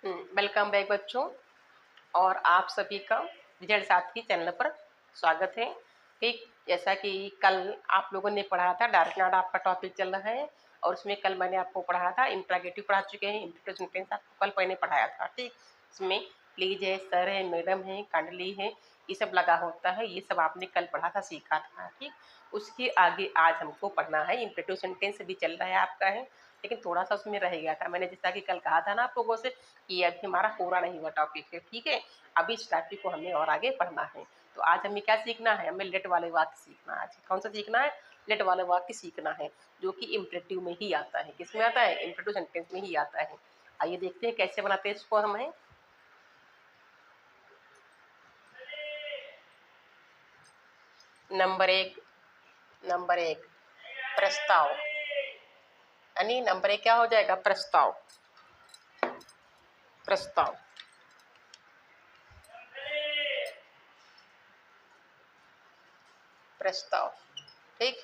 Welcome back बच्चों। और आप सभी का रिजल्ट साथ ही चैनल पर स्वागत है। ठीक जैसा कि कल आप लोगों ने पढ़ा था, डायरेक्ट नोट आपका टॉपिक चल रहा है और उसमें कल मैंने आपको पढ़ाया था, इंट्रागेटिव पढ़ा चुके हैं, इंट्रोडक्शन सेंटेंस आपको कल मैंने पढ़ाया था। ठीक, इसमें प्लीज है, सर है, मैडम है, काइंडली है, ये सब लगा होता है, ये सब आपने कल पढ़ा था, सीखा था। ठीक, उसके आगे आज हमको पढ़ना है, इंट्रोडक्टिव सेंटेंस भी चल रहा है आपका है, लेकिन थोड़ा सा उसमें रह गया था। मैंने जैसा कि कल कहा था ना आप लोगों से कि ये अभी हमारा पूरा नहीं हुआ टॉपिक है। ठीक है, अभी इस टॉपिक को हमें और आगे पढ़ना है। तो आज हमें क्या सीखना है? हमें लेट वाले वाक्य सीखना है। आज कौन सा सीखना है? लेट वाले वाक्य सीखना है, जो कि इम्परेटिव में ही आता है। किसमें आता है? इम्परेटिव सेंटेंस में ही आता है। आइए देखते हैं कैसे बनाते हैं इसको हम। है नंबर एक प्रस्ताव, यानी नंबर एक क्या हो जाएगा? प्रस्ताव। प्रस्ताव प्रस्ताव। ठीक,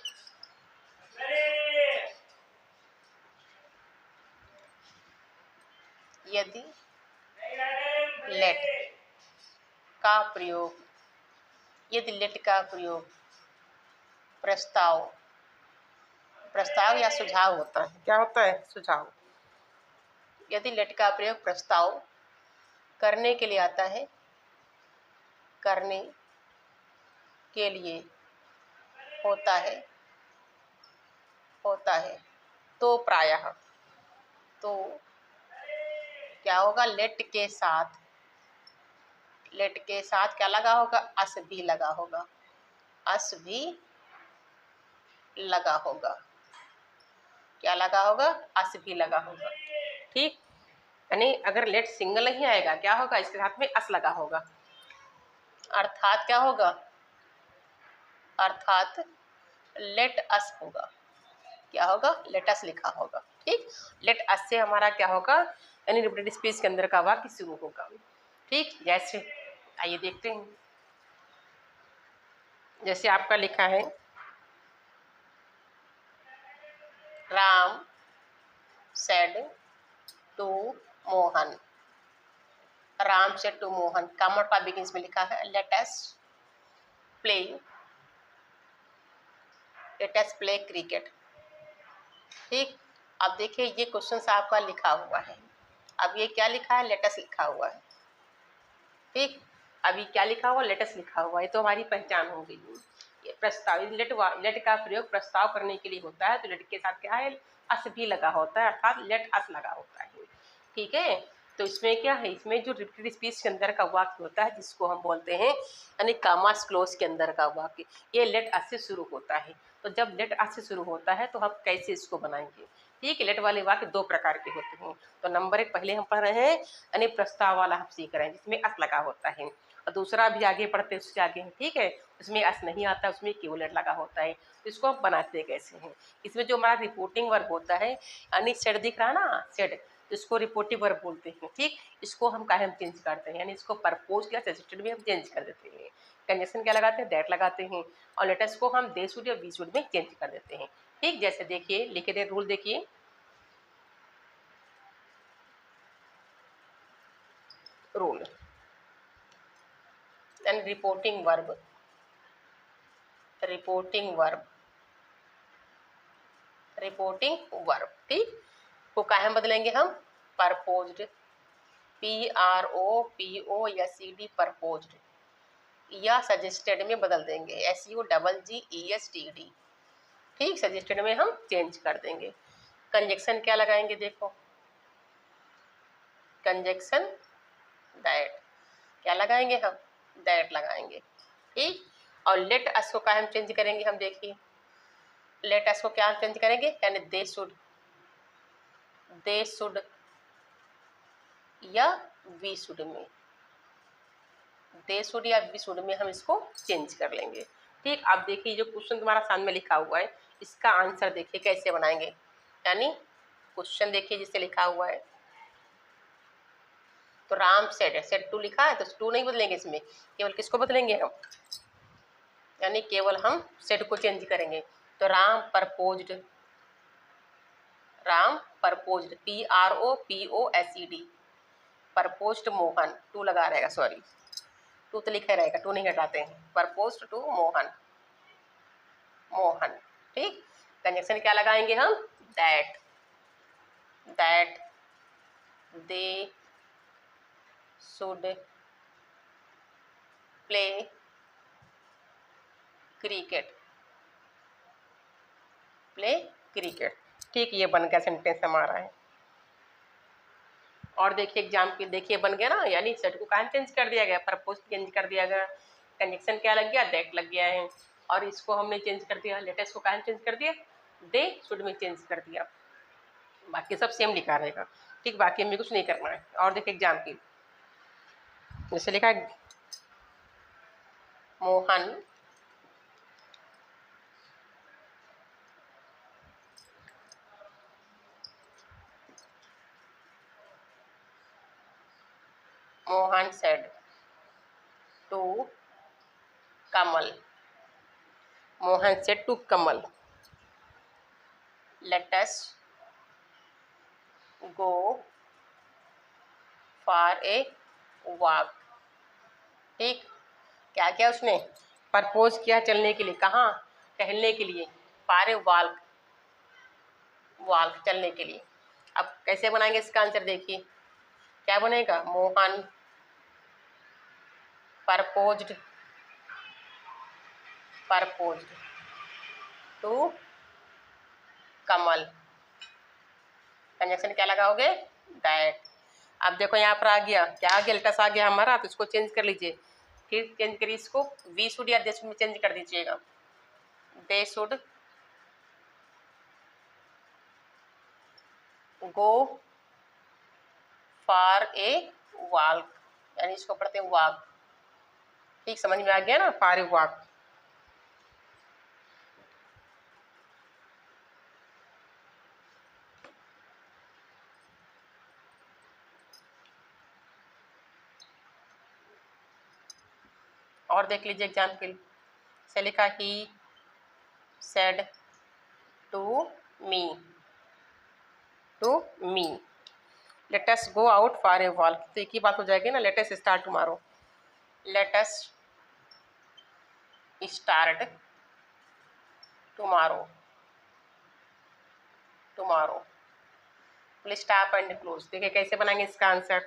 यदि लेट का प्रयोग, यदि लेट का प्रयोग प्रस्ताव प्रस्ताव या सुझाव होता है। क्या होता है? सुझाव। यदि लेट का प्रयोग प्रस्ताव करने के लिए आता है, करने के लिए होता है तो प्रायः, तो क्या होगा? लेट के साथ क्या लगा होगा? अस भी लगा होगा। अस भी लगा होगा। क्या लगा होगा? अस भी लगा होगा। ठीक, यानी अगर लेट सिंगल नहीं आएगा, क्या होगा? इसके साथ में अस लगा होगा। अर्थात क्या होगा? अर्थात लेट अस होगा। क्या होगा? लेट अस लिखा होगा। ठीक, लेट अस से हमारा क्या होगा? यानी रिपीटेड स्पीच के अंदर का वाक्य शुरू होगा। ठीक, जैसे आइए देखते हैं। जैसे आपका लिखा है, Ram said to Mohan. Ram said to Mohan, common topic इसमें लिखा है, लेट अस प्ले क्रिकेट। ठीक, अब देखिए ये क्वेश्चन आपका लिखा हुआ है। अब ये क्या लिखा है? लेट अस लिखा हुआ है। ठीक, अभी क्या लिखा हुआ? लेट अस लिखा हुआ है, तो हमारी पहचान हो गई। ये प्रस्ताव, लेट का प्रयोग प्रस्ताव करने के लिए होता है, तो लेट के साथ क्या है? अस भी लगा होता है, अर्थात लेट अस लगा होता है। ठीक है, तो इसमें क्या है? इसमें जो रिपीटेड स्पीच के अंदर का वाक्य होता है, जिसको हम बोलते हैं यानी कामास क्लोज के अंदर का वाक्य, ये लेट अस से शुरू होता है। तो जब लेट अस से शुरू होता है तो हम कैसे इसको बनाएंगे? ठीक है, लेट वाले वाक्य दो प्रकार के होते हैं। तो नंबर एक पहले हम पढ़ रहे हैं, यानी प्रस्ताव वाला हम सीख रहे हैं, जिसमें अस लगा होता है। और दूसरा भी आगे पढ़ते हैं, उसके आगे। ठीक है, उसमें अस नहीं आता, उसमें केवल लेट लगा होता है। तो इसको हम बनाते कैसे हैं? इसमें जो हमारा रिपोर्टिंग वर्ब होता है, यानी सेड दिख रहा ना, सेड, इसको रिपोर्टिव वर्ब बोलते हैं। ठीक, इसको हम काहे हम चेंज करते हैं, यानी इसको परपोज या सजेस्टेड में हम चेंज कर देते हैं। कंजक्शन क्या लगाते हैं? दैट लगाते हैं। और लेटेस्ट को हम दे शुड या वी शुड में चेंज कर देते हैं। ठीक, जैसे देखिए लिखे थे रूल, देखिए रूल एंड रिपोर्टिंग वर्ब, ठीक, को काहे बदलेंगे हम? परपोज्ड, PROPOSED, परपोज्ड, या सजेस्टेड में बदल देंगे, SUGGESTED। ठीक, सजेस्टेड में हम चेंज कर देंगे। कंजक्शन क्या लगाएंगे? देखो, कंजक्शन दैट, क्या लगाएंगे हम? दैट लगाएंगे। ठीक, और लेट अस को क्या हम चेंज करेंगे? हम देखिए, लेट अस को क्या चेंज करेंगे? यानी दे शुड या वी शुड में, दे शुड या वी शुड में हम इसको चेंज कर लेंगे। ठीक, अब देखिए जो क्वेश्चन तुम्हारा सामने लिखा हुआ है, इसका आंसर देखिए कैसे बनाएंगे। यानी क्वेश्चन देखिए जिससे लिखा हुआ है, तो राम सेड टू लिखा है, तो टू नहीं बदलेंगे, इसमें केवल किसको बदलेंगे हम? यानी केवल हम सेड को चेंज करेंगे। तो राम परपोज्ड, PROPOSED, परपोज्ड मोहन, टू लगा रहेगा, सॉरी टू तो लिखे रहेगा, टू नहीं हटाते हैं, परपोज्ड टू मोहन, मोहन। ठीक, कंजक्शन क्या लगाएंगे हम, that, that they should play cricket, play cricket. ठीक, ये बन गया सेंटेंस हमारा है। और देखिए एग्जाम के, देखिए बन गया ना, यानी सेट को कहाँ चेंज कर दिया गया, परपोज चेंज कर दिया गया, कंजक्शन क्या लग गया, दैट लग गया है, और इसको हमने चेंज कर दिया, लेटेस्ट को कहाँ चेंज कर दिया, दे शुड में चेंज कर दिया। बाकी सब सेम लिखा रहेगा। ठीक, बाकी हमें कुछ नहीं करना है। और देखिए एग्जाम की, जैसे लिखा है Mohan Mohan said to Kamal, Mohan said to Kamal, let us go for a walk. ठीक, क्या किया उसने, प्रपोज किया चलने के लिए, कहाँ, टहलने के लिए, फॉर ए वॉक, वॉक चलने के लिए। अब कैसे बनाएंगे इसका आंसर, देखिए क्या बनेगा, मोहन परपोज्ड, परपोज्ड टू कमल, कंजक्शन क्या लगाओगे, दैट। अब देखो यहाँ पर आ गया, क्या आ गया, लेटस आ गया हमारा, तो इसको चेंज कर लीजिए, फिर चेंज करिए इसको, वी शुड या दे शुड में चेंज कर दीजिएगा, they should go for a walk, यानी इसको पढ़ते हैं वॉक। ठीक, समझ में आ गया ना, फॉर ए वॉक। और देख लीजिए एग्जाम के लिए, से लिखा he said to me, to me, let us go out for a walk, तो एक ही बात हो जाएगी ना, let us start tomorrow, let us start tomorrow, tomorrow, please stop and close. देखिए कैसे बनाएंगे इसका आंसर,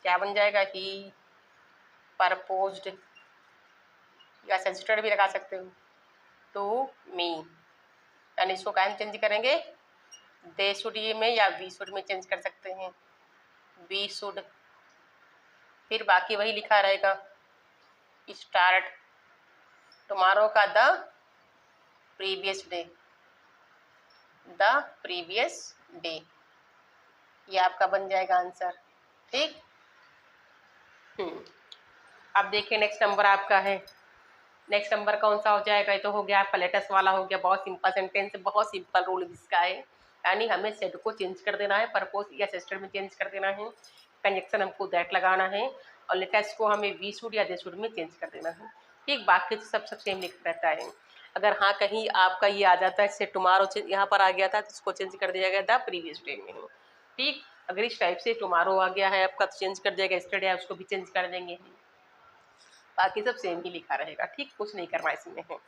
क्या बन जाएगा, ही परपोज्ड, या सजेस्टेड भी लगा सकते हो, टू मी, यानी इसको कहाँ चेंज करेंगे, दे शुड ये में या वी शुड में चेंज कर सकते हैं, वी शुड, फिर बाकी वही लिखा रहेगा, स्टार्ट टुमारो का the previous day, the previous day, ये आपका बन जाएगा आंसर। ठीक, अब देखिए नेक्स्ट नंबर आपका है, नेक्स्ट नंबर कौन सा हो जाएगा, ये तो हो गया आपका लेटेस्ट वाला हो गया, बहुत सिंपल सेंटेंस, बहुत सिंपल रूल इसका है, यानी हमें सेड को चेंज कर देना है, परपोज या सिस्टर में चेंज कर देना है, कंजक्शन हमको दैट लगाना है, और लेटेस्ट को हमें वी शुड या दे शुड में चेंज कर देना है। ठीक, बाकी सब सेम लिख रहता है। अगर हाँ कहीं आपका ये आ जाता है, जैसे टुमारो यहाँ पर आ गया था तो इसको चेंज कर दिया गया द प्रीवियस डे में। ठीक, अगर इस टाइप से टुमारो आ गया है आपका तो चेंज कर दिया गया यस्टरडे है, उसको भी चेंज कर देंगे, बाकी सब सेम ही लिखा रहेगा। ठीक, कुछ नहीं करना इसमें है।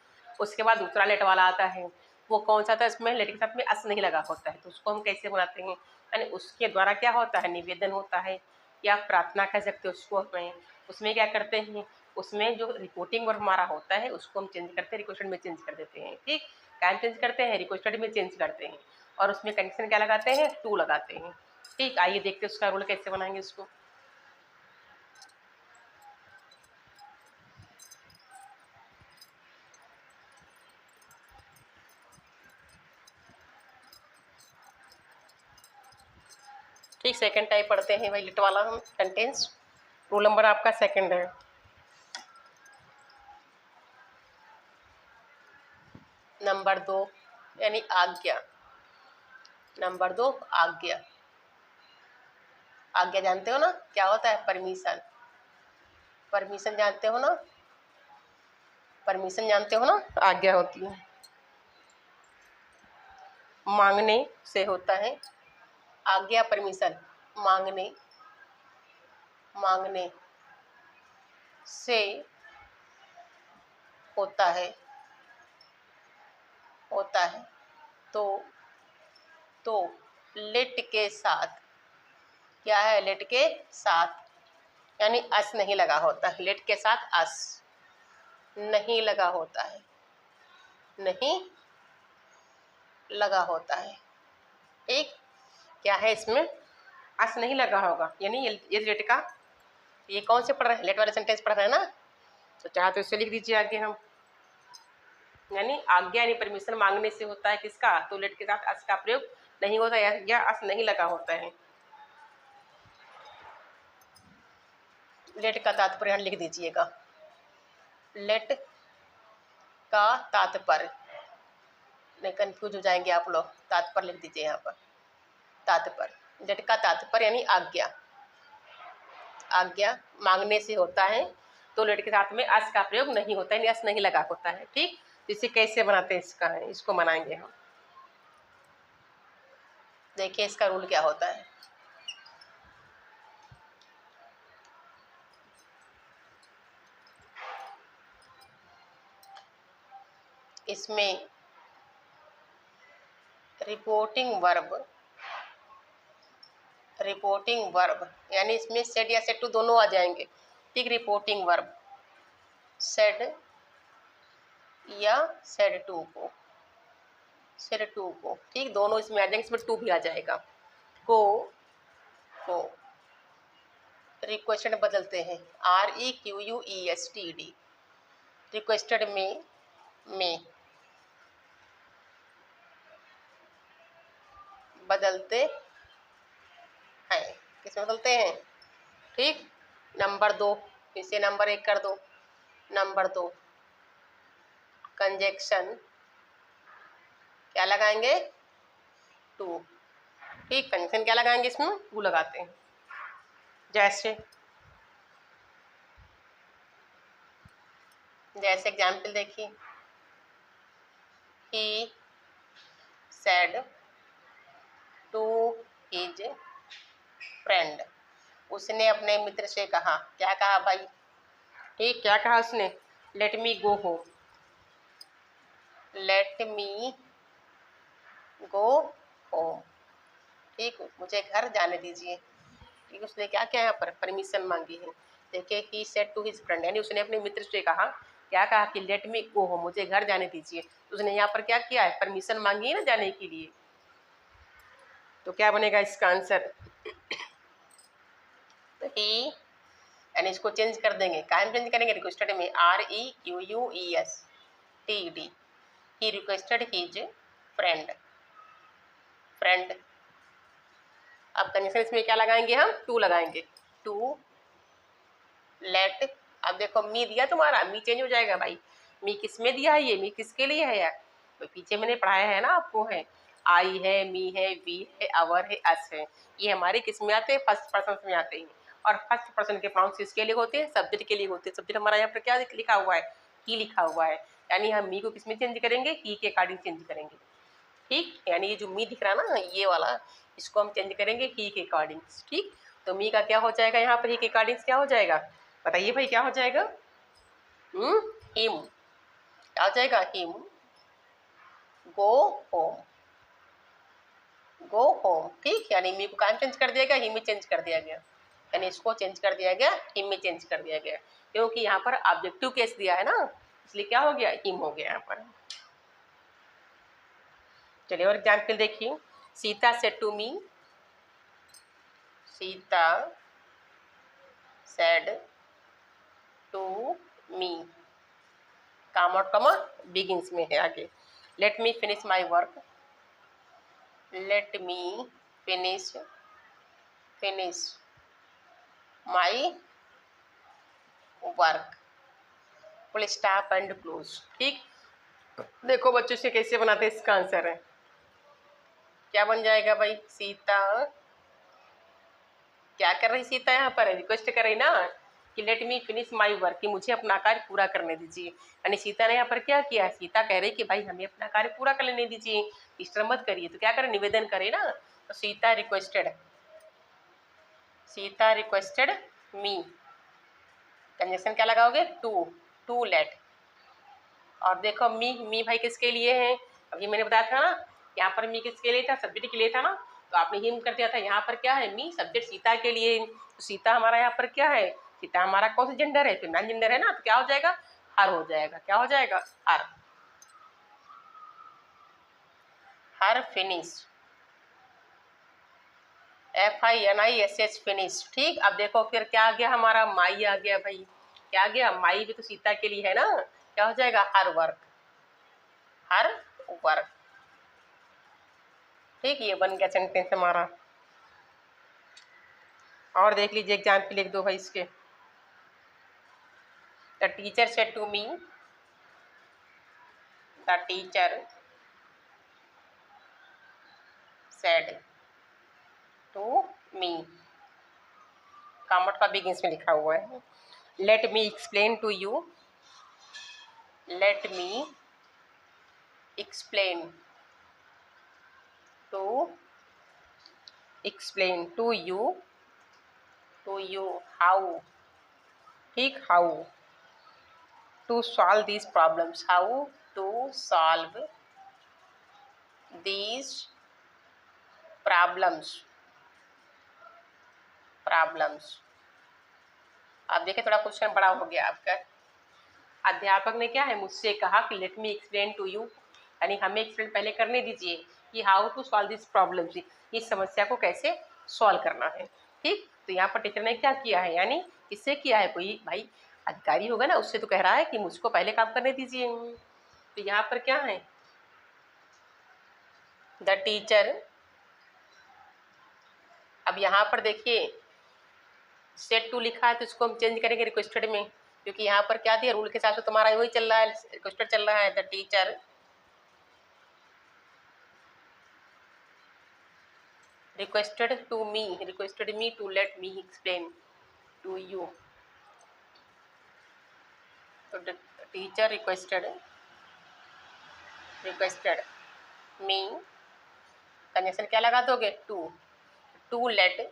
उसके बाद दूसरा लेट वाला आता है, वो कौन सा था, इसमें लेट के साथ में अस नहीं लगा होता है, तो उसको हम कैसे बनाते हैं, यानी उसके द्वारा क्या होता है, निवेदन होता है या प्रार्थना कह सकते हैं उसको हमें, उसमें क्या करते हैं, उसमें जो रिपोर्टिंग वर्ब हमारा होता है उसको हम चेंज करते हैं, रिक्वेस्टेड में चेंज कर देते हैं। ठीक, क्या चेंज करते हैं, रिक्वेस्टेड में चेंज करते हैं, और उसमें कंडीशन क्या लगाते हैं, टू लगाते हैं। ठीक, आइए देखते हैं उसका रूल कैसे बनाएंगे इसको। ठीक, सेकंड टाइप पढ़ते हैं भाई, लिट वाला हम सेंटेंस, रूल नंबर आपका सेकंड है। नंबर 2 यानी आज्ञा, नंबर 2 आज्ञा, आज्ञा जानते हो ना क्या होता है, परमिशन, परमिशन जानते हो ना, परमिशन जानते हो ना, आज्ञा होती है, मांगने से होता है, आज्ञा परमिशन, मांगने मांगने से होता है तो लेट के साथ क्या है, लेट के साथ यानी अस नहीं लगा होता है, लेट के साथ अस नहीं लगा होता है, नहीं लगा होता है। एक क्या है इसमें अस नहीं लगा होगा, यानी ये लेट का, ये कौन से पढ़ रहे हैं, लेट वाले सेंटेंस पढ़ रहे हैं ना, तो चाहे तो इसे लिख दीजिए आगे हम, यानी आज्ञा यानी परमिशन मांगने से होता है किसका, तो लेट के साथ अस का प्रयोग नहीं होता या अस नहीं लगा होता है। लेट का तात्पर्य लिख दीजिएगा, लेट का तात्पर्य, नहीं कंफ्यूज हो जाएंगे आप लोग, तात्पर्य लिख दीजिए यहाँ पर, तात्पर्य, लेट का तात्पर्य यानी आज्ञा, आज्ञा मांगने से होता है तो लेट के साथ में अस का प्रयोग नहीं होता है, अस नहीं लगा होता है। ठीक, इसे कैसे बनाते हैं, इसका है, इसको बनाएंगे हम, देखिए इसका रूल क्या होता है। इसमें रिपोर्टिंग वर्ब यानी इसमें सेड या सेड टू दोनों आ जाएंगे। ठीक, रिपोर्टिंग वर्ब सेड या सेड टू को, ठीक, दोनों इसमें आ जाएंगे, इसमें टू भी आ जाएगा। को रिक्वेस्टेड बदलते हैं, REQUESTED, रिक्वेस्टेड में बदलते हैं, किसमें बदलते हैं। ठीक, नंबर 2, इसे नंबर 1 कर दो, नंबर 2 कंजक्शन क्या लगाएंगे, 2। ठीक, कंजक्शन क्या लगाएंगे, इसमें 2 लगाते हैं। जैसे एग्जाम्पल देखिए, he said to his friend, उसने अपने मित्र से कहा, क्या कहा भाई, ठीक, क्या कहा उसने, let me go home, let me go home, ठीक, मुझे घर जाने दीजिए। ठीक, उसने क्या क्या यहाँ पर परमिशन मांगी है, देखिए he said to his friend, यानी उसने अपने मित्र से कहा, क्या कहा कि लेट मी गो होम, मुझे घर जाने दीजिए। उसने यहाँ पर क्या किया है, परमिशन मांगी है ना जाने के लिए, तो क्या बनेगा इसका आंसर, तो ही, यानी इसको चेंज कर देंगे, कायम चेंज करेंगे, रिक्वेस्टेड में REQUESTED, he requested his friend, अब कंडीशन इसमें क्या लगाएंगे हम, 2 लगाएंगे, 2 लेट, अब देखो मी दिया तुम्हारा, मी चेंज हो जाएगा भाई, मी किस में दिया है, ये मी किसके लिए है यार, तो पीछे मैंने पढ़ाया है ना आपको, है आई है, मी है, वी है, अवर है, अस है, ये हमारे किस में आते हैं, फर्स्ट पर्सन में आते हैं, और फर्स्ट पर्सन के प्राउंस किसके लिए होते हैं, सब्जेक्ट के लिए होते हैं। सब्जेक्ट हमारा यहाँ पर क्या लिखा हुआ है, ही लिखा हुआ है, यानी हम मी को किस में चेंज करेंगे, ही के अकॉर्डिंग चेंज करेंगे। ठीक, यानी ये जो मी दिख रहा है ना ये वाला, इसको हम चेंज करेंगे ही के अकॉर्डिंग। ठीक, तो मी का क्या हो जाएगा यहाँ पर, ही के अकॉर्डिंग क्या हो जाएगा, बताइए भाई क्या हो जाएगा, हिम, क्या हो जाएगा, हिम गो होम, ठीक, यानी मी को काम चेंज कर दिया गया, हिम में चेंज कर दिया गया, यानी इसको चेंज कर दिया गया, हिम में चेंज कर दिया गया, क्योंकि यहाँ पर ऑब्जेक्टिव केस दिया है ना, इसलिए क्या हो गया, हिम हो गया यहाँ पर। चलिए और एग्जाम्पल देखिए, Sita said to me, Sita said to me, काम और कमा बिगिंस में है आगे, let me finish my work, let me finish my work, full stop and close. ठीक, देखो बच्चों से कैसे बनाते हैं, इसका आंसर है क्या बन जाएगा भाई, सीता क्या कर रही, सीता यहाँ पर रिक्वेस्ट कर रही ना कि let me finish my work, कि मुझे अपना कार्य पूरा करने दीजिए, यानी सीता ने यहाँ पर क्या किया, सीता कह रही कि भाई हमें अपना कार्य पूरा कर लेने दीजिए, डिस्टर्ब मत करिए, तो क्या करें, निवेदन करे ना, तो सीता रिक्वेस्टेड मी, कंजक्शन क्या लगाओगे, टू, टू लेट। और देखो मी भाई किसके लिए है, अभी मैंने बताया था ना, यहाँ पर मी किसके लिए था, सब्जेक्ट के लिए था ना, तो आपने हिम कर दिया था। यहाँ पर क्या है, मी सब्जेक्ट सीता के लिए, तो सीता हमारा यहाँ पर क्या है, सीता हमारा कौन सा जेंडर है, फेमिनाइन जेंडर है ना, तो क्या हो जाएगा, हर हो जाएगा। क्या हो जाएगा, हर, हर फिनिश, FINISH फिनिश। ठीक, अब देखो फिर क्या आ गया, हमारा माई आ गया भाई, क्या आ गया, माई भी तो सीता के लिए है ना, क्या हो जाएगा, हर वर्क, हर वर्क। ठीक, ये बन गया सेंटेंस हमारा। और देख लीजिए, एग्जाम्पल लिख दो भाई इसके। The teacher said to me, the teacher said to me, कामट का बिगिंस में लिखा हुआ है। Let me explain to you, let me explain to you how, ठीक, how to solve these problems, how to solve these problems. अब देखिए थोड़ा क्वेश्चन बड़ा हो गया आपका। अध्यापक ने क्या है, मुझसे कहा कि let me explain to you, यानी हमें एक्सप्लेन पहले करने दीजिए कि how to solve this problem, इस समस्या को कैसे सॉल्व करना है। ठीक, तो यहाँ पर टीचर ने क्या किया है, यानी किससे किया है, कोई भाई अधिकारी होगा ना, उससे तो कह रहा है कि मुझको पहले काम करने दीजिए। तो यहाँ पर क्या है, द टीचर। अब यहाँ पर देखिए सेट टू लिखा है, तो इसको हम चेंज करेंगे रिक्वेस्टेड में, क्योंकि यहाँ पर क्या दिया, रूल के हिसाब से तुम्हारा वही चल रहा है, रिक्वेस्टेड चल रहा है। The teacher requested me to let me explain to you, तो the teacher requested me, conjunction क्या लगा दोगे, टू लेट।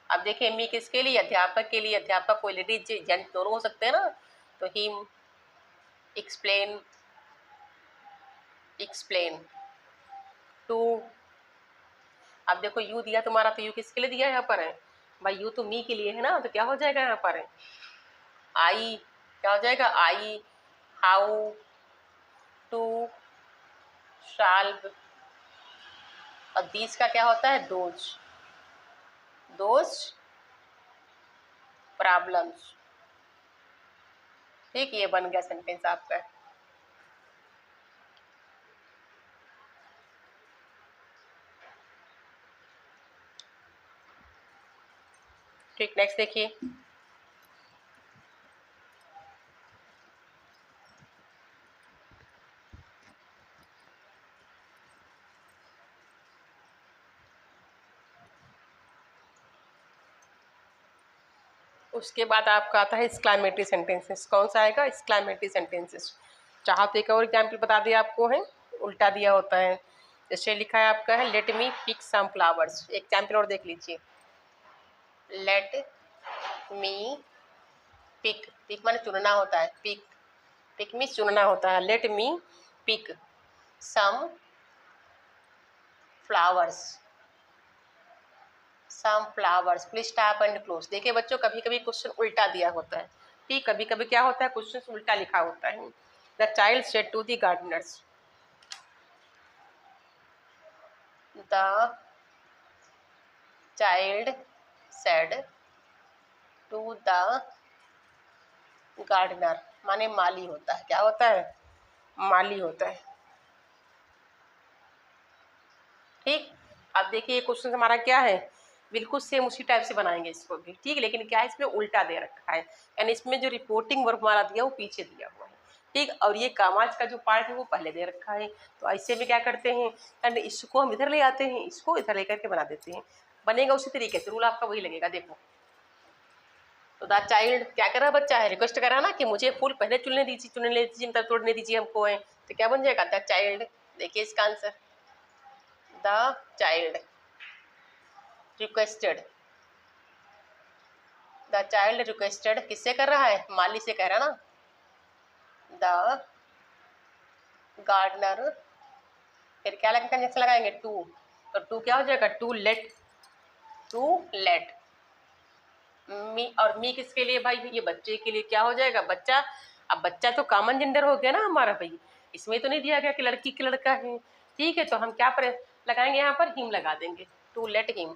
अब देखिए मी किसके लिए, अध्यापक के लिए, अध्यापक कोई लेडीज जेंट्स दोनों हो सकते हैं ना, तो हिम एक्सप्लेन टू। अब देखो यू दिया तुम्हारा, तो यू किसके लिए दिया यहाँ पर है भाई, यू तो मी के लिए है ना, तो क्या हो जाएगा यहाँ पर है आई, क्या हो जाएगा, आई हाउ टू सॉल्व, और दीस का क्या होता है, दोज प्रॉब्लम्स। ठीक, ये बन गया सेंटेंस आपका। ठीक, नेक्स्ट देखिए, उसके बाद आपका आता है एक्सक्लेमेटरी सेंटेंसेस। कौन सा आएगा, एक्सक्लेमेटरी सेंटेंसेस। चाहो तो एक और एग्जाम्पल बता दिया आपको है, उल्टा दिया होता है। जैसे लिखा है आपका है, let me pick some flowers. Example और देख लीजिए, लेट मी पिक, पिक माने चुनना होता है, पिक मीन्स चुनना होता है। Let me pick some flowers, please stop and close. देखिए बच्चों, कभी कभी क्वेश्चन उल्टा दिया होता है, ठीक, कभी कभी क्या होता है, क्वेश्चन उल्टा लिखा होता है। The child said to the gardeners, the child said to the gardener, माने माली होता है, क्या होता है, माली होता है। ठीक, अब देखिए ये क्वेश्चन हमारा क्या है, बिल्कुल सेम उसी टाइप से बनाएंगे इसको भी, ठीक, लेकिन क्या है, इसमें उल्टा दे रखा है, यानी इसमें जो रिपोर्टिंग वर्ब हमारा दिया वो पीछे दिया हुआ है, ठीक, और ये कामाज का जो पार्ट है वो पहले दे रखा है। तो ऐसे में क्या करते हैं, एंड इसको हम इधर ले आते हैं, इसको इधर लेकर के बना देते हैं, बनेगा उसी तरीके से, रूल आपका वही लगेगा। देखो, तो द चाइल्ड क्या कर रहा है, बच्चा है, रिक्वेस्ट कर रहा है ना कि मुझे फूल पहले चुनने दीजिए, मतलब तोड़ने दीजिए हमको है, तो क्या बन जाएगा, द चाइल्ड। देखिए इसका answer, the child requested the child requested, किससे कर रहा है, माली से कह रहा ना। द गार्डनर, फिर क्या लगेगा, जैसे लगाएंगे टू, तो टू क्या हो जाएगा, टू लेट मी, और मी किसके लिए भाई, ये बच्चे के लिए क्या हो जाएगा, बच्चा। अब बच्चा तो कॉमन जेंडर हो गया ना हमारा भाई, इसमें तो नहीं दिया गया कि लड़की के लड़का है, ठीक है। तो हम क्या पर लगाएंगे, यहाँ पर हिम लगा देंगे, to let him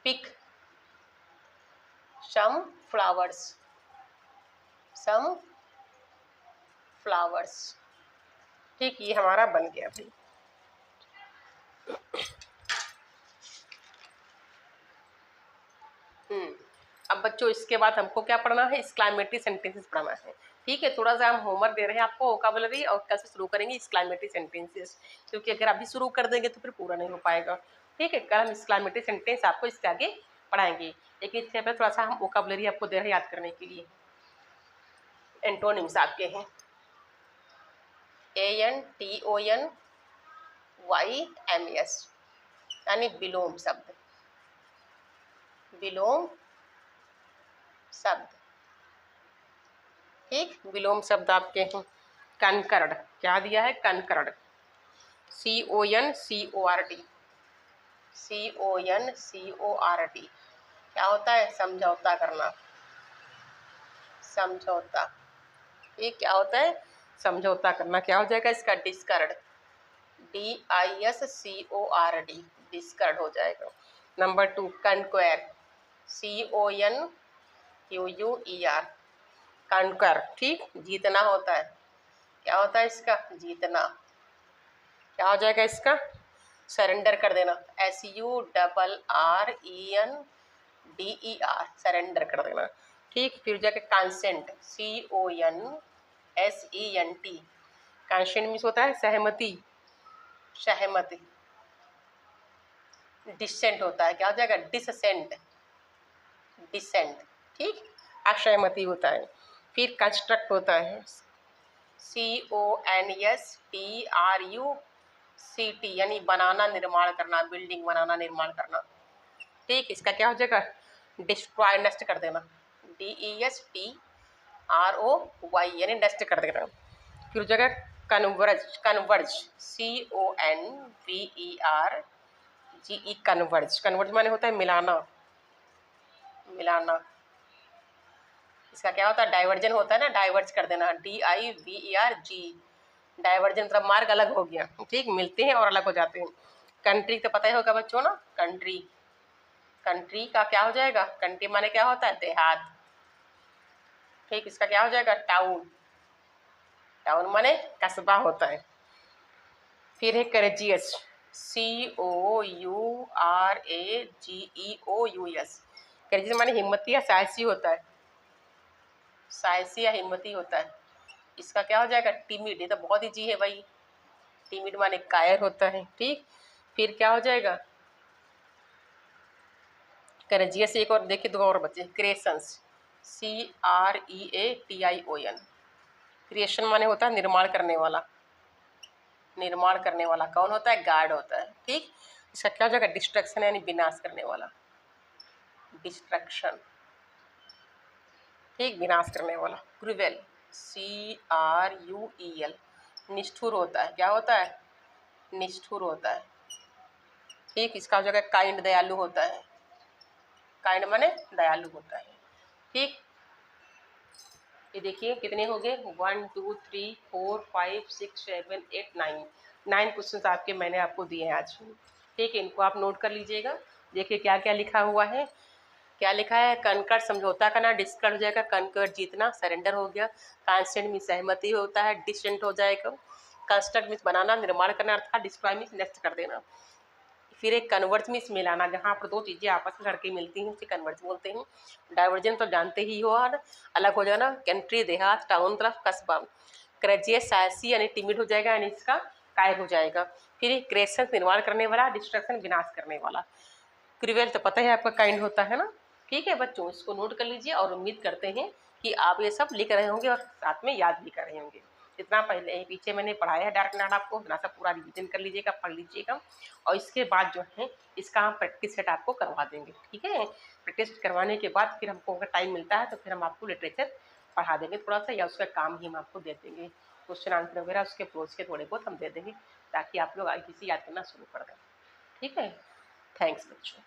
pick some flowers, ठीक, ये हमारा बन गया भाई। अब बच्चों इसके बाद हमको क्या पढ़ना है, एक्सक्लेमेटरी सेंटेंसेस पढ़ना है, ठीक है। थोड़ा सा हम होमवर्क दे रहे हैं आपको, वोकैबुलरी, और कल से शुरू करेंगे एक्सक्लेमेटरी सेंटेंसेस, क्योंकि अगर अभी शुरू कर देंगे तो फिर पूरा नहीं हो पाएगा, ठीक है। कल हम एक्सक्लेमेटरी सेंटेंस आपको इसके आगे पढ़ाएंगे, लेकिन इससे पहले थोड़ा सा हम वोकैबुलरी आपको दे रहे हैं याद करने के लिए। एंटोनिम्स आपके हैं ANTONYMS, यानी विलोम शब्द, ठीक। विलोम शब्द आपके हैं कनकर्ड, क्या दिया है, कनकर्ड, CONCORD, क्या होता है, समझौता करना, समझौता, ये क्या होता है, समझौता करना। क्या हो जाएगा इसका, डिस्कर्ड, DISCORD, डिस्कर्ड हो जाएगा। नंबर 2 कनक्वेर, CONQUER, कनकर, ठीक, जीतना होता है, क्या होता है इसका, जीतना। क्या हो जाएगा इसका, सरेंडर कर देना, SURRENDER, सरेंडर कर देना, ठीक। फिर जाके कंसेंट, CONSENT, कंसेंट मीन्स होता है सहमति, डिसेंट होता है, क्या हो जाएगा, डिसेंट, ठीक, असहमति होता है। फिर कंस्ट्रक्ट होता है, CONSTRUCT, यानी बनाना, निर्माण करना, बिल्डिंग बनाना, निर्माण करना, ठीक। इसका क्या हो जाएगा, डिस्ट्रॉय, नष्ट कर देना, DESTROY, यानी नष्ट कर देना। फिर हो जाएगा कन्वर्ज, CONVERGE, कन्वर्ज माने होता है मिलाना, इसका क्या होता है, डाइवर्जन होता है ना, डाइवर्ज कर देना, DIVERG, डाइवर्जन मतलब मार्ग अलग हो गया, ठीक, मिलते हैं और अलग हो जाते हैं। कंट्री तो पता ही होगा बच्चों ना, कंट्री का क्या हो जाएगा, कंट्री माने क्या होता है, देहात, ठीक। इसका क्या हो जाएगा, टाउन माने कस्बा होता है। फिर है करेजियस, COURAGEOUS, करेजियस माने हिम्मती या साहसी होता है, साहसी या हिम्मती होता है। इसका क्या हो जाएगा, टिमिड, ये तो बहुत ही जी है भाई, टिमिड माने कायर होता है, ठीक। फिर क्या हो जाएगा, करेजियस, एक और देखिए, दो और बच्चे, क्रिएशंस, CREATION, क्रिएशन माने होता है निर्माण करने वाला, कौन होता है, गार्ड होता है, ठीक। इसका क्या हो जाएगा, डिस्ट्रक्शन, यानी विनाश करने वाला, डिस्ट्रक्शन, ठीक, विनाश करने वाला। क्रूवेल, CRUEL, निष्ठुर होता है, क्या होता है, निष्ठुर होता है, ठीक। इसका हो जाएगा काइंड, दयालु होता है, काइंड माने दयालु होता है, ठीक। ये देखिए कितने हो गए, 1 2 3 4 5 6 7 8 9 क्वेश्चन आपके मैंने आपको दिए हैं आज, ठीक है। इनको आप नोट कर लीजिएगा। देखिए क्या क्या लिखा हुआ है, क्या लिखा है, कनकर्ड समझौता करना, डिस्कर्ड हो जाएगा, कनकर्ड जीतना, सरेंडर हो गया, कांस्टेंट मीन्स सहमति होता है, डिसेंट हो जाएगा, कंस्ट्रक्ट मीन्स बनाना, निर्माण करना, अर्थात डिस्ट्रॉय मीन्स नष्ट कर देना। फिर एक कन्वर्ज मीन्स मिलाना, जहाँ पर दो चीज़ें आपस में लड़के मिलती हैं उसे कन्वर्ज बोलते हैं। डाइवर्जन तो जानते ही हो, और अलग हो जाना, कंट्री, देहात, टाउन तरफ, कस्बा। करेजियस, साहसी यानी टिमिड हो जाएगा, यानी इसका कायर हो जाएगा। फिर क्रिएशन, निर्माण करने वाला, डिस्ट्रक्शन, विनाश करने वाला। क्रूएल तो पता है आपका काइंड होता है ना, ठीक है बच्चों, इसको नोट कर लीजिए और उम्मीद करते हैं कि आप ये सब लिख रहे होंगे और साथ में याद भी कर रहे होंगे। जितना पहले पीछे मैंने पढ़ाया है डार्क नाट आपको उतना सा पूरा रिविजन कर लीजिएगा, पढ़ लीजिएगा। और इसके बाद जो है इसका हम प्रैक्टिस सेट आपको करवा देंगे, ठीक है। प्रैक्टिस करवाने के बाद फिर हमको अगर टाइम मिलता है तो फिर हम आपको लिटरेचर पढ़ा देंगे थोड़ा सा, या उसका काम ही हम आपको दे देंगे, क्वेश्चन आंसर वगैरह उसके प्रोज के थोड़े बहुत हम दे देंगे, ताकि आप लोग ITC याद करना शुरू कर दें, ठीक है। थैंक्स बच्चों।